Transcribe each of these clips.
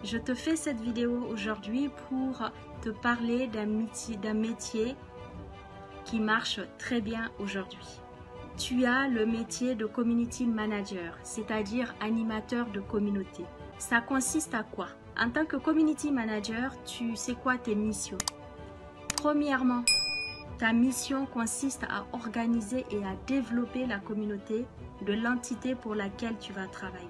Je te fais cette vidéo aujourd'hui pour te parler d'un métier qui marche très bien aujourd'hui. Tu as le métier de community manager, c'est-à-dire animateur de communauté. Ça consiste à quoi? En tant que community manager, tu sais quoi tes missions? Premièrement, ta mission consiste à organiser et à développer la communauté de l'entité pour laquelle tu vas travailler.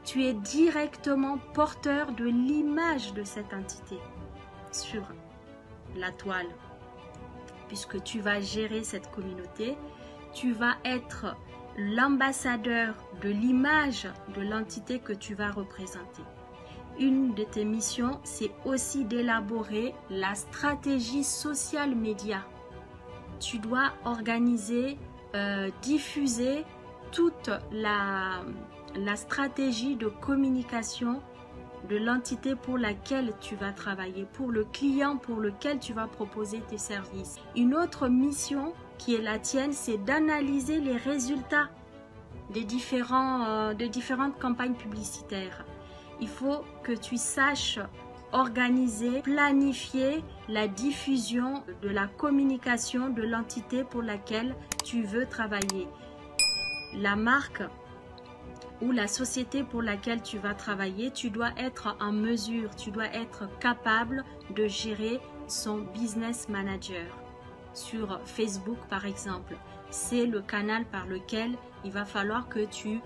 Tu es directement porteur de l'image de cette entité sur la toile, puisque tu vas gérer cette communauté. Tu vas être l'ambassadeur de l'image de l'entité que tu vas représenter. Une de tes missions, c'est aussi d'élaborer la stratégie social média. Tu dois organiser, diffuser toute la stratégie de communication de l'entité pour laquelle tu vas travailler, pour le client pour lequel tu vas proposer tes services. Une autre mission qui est la tienne, c'est d'analyser les résultats des différentes campagnes publicitaires. Il faut que tu saches organiser, planifier la diffusion de la communication de l'entité pour laquelle tu veux travailler. La marque ou la société pour laquelle tu vas travailler, tu dois être en mesure, tu dois être capable de gérer son business manager. Sur Facebook par exemple, c'est le canal par lequel il va falloir que tu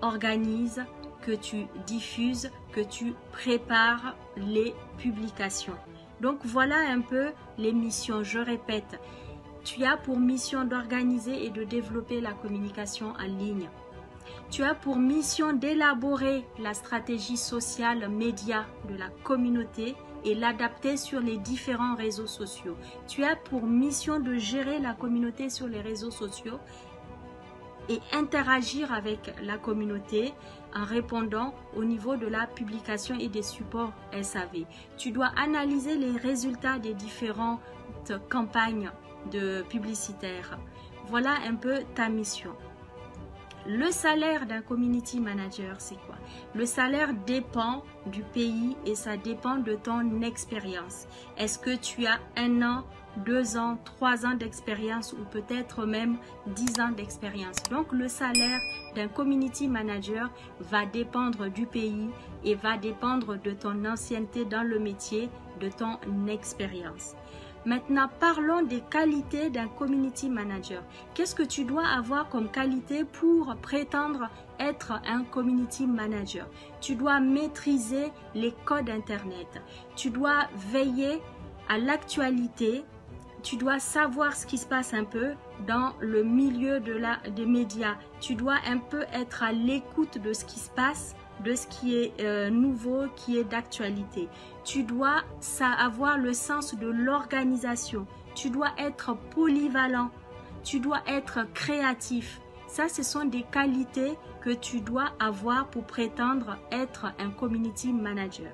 organises, que tu diffuses, que tu prépares les publications. Donc voilà un peu les missions. Je répète, tu as pour mission d'organiser et de développer la communication en ligne. Tu as pour mission d'élaborer la stratégie sociale média de la communauté et l'adapter sur les différents réseaux sociaux. Tu as pour mission de gérer la communauté sur les réseaux sociaux et interagir avec la communauté en répondant au niveau de la publication et des supports SAV. Tu dois analyser les résultats des différentes campagnes de publicitaires. Voilà un peu ta mission. Le salaire d'un community manager, c'est quoi? Le salaire dépend du pays et ça dépend de ton expérience. Est-ce que tu as 1 an, 2 ans, 3 ans d'expérience ou peut-être même 10 ans d'expérience? Donc le salaire d'un community manager va dépendre du pays et va dépendre de ton ancienneté dans le métier, de ton expérience. Maintenant, parlons des qualités d'un community manager. Qu'est-ce que tu dois avoir comme qualité pour prétendre être un community manager? Tu dois maîtriser les codes Internet. Tu dois veiller à l'actualité. Tu dois savoir ce qui se passe un peu dans le milieu des médias. Tu dois un peu être à l'écoute de ce qui se passe, de ce qui est nouveau, qui est d'actualité. Tu dois avoir le sens de l'organisation. Tu dois être polyvalent. Tu dois être créatif. Ça, ce sont des qualités que tu dois avoir pour prétendre être un community manager.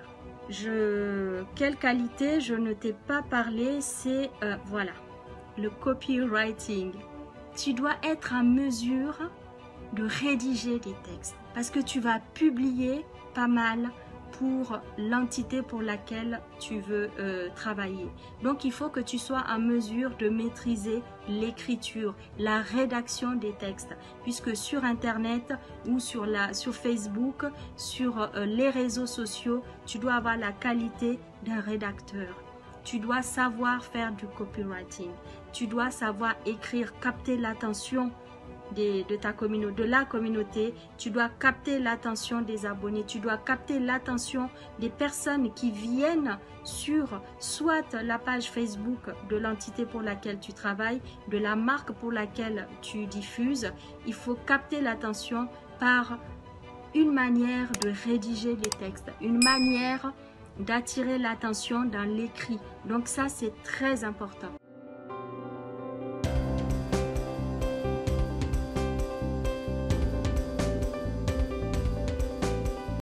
Quelle qualité je ne t'ai pas parlé, c'est voilà, le copywriting. Tu dois être en mesure de rédiger des textes parce que tu vas publier pas mal pour l'entité pour laquelle tu veux travailler. Donc il faut que tu sois en mesure de maîtriser l'écriture, la rédaction des textes, puisque sur Internet ou sur Facebook, sur les réseaux sociaux, tu dois avoir la qualité d'un rédacteur. Tu dois savoir faire du copywriting. Tu dois savoir écrire, capter l'attention de la communauté. Tu dois capter l'attention des abonnés. Tu dois capter l'attention des personnes qui viennent sur soit la page Facebook de l'entité pour laquelle tu travailles, de la marque pour laquelle tu diffuses. Il faut capter l'attention par une manière de rédiger les textes, une manière d'attirer l'attention dans l'écrit. Donc ça, c'est très important.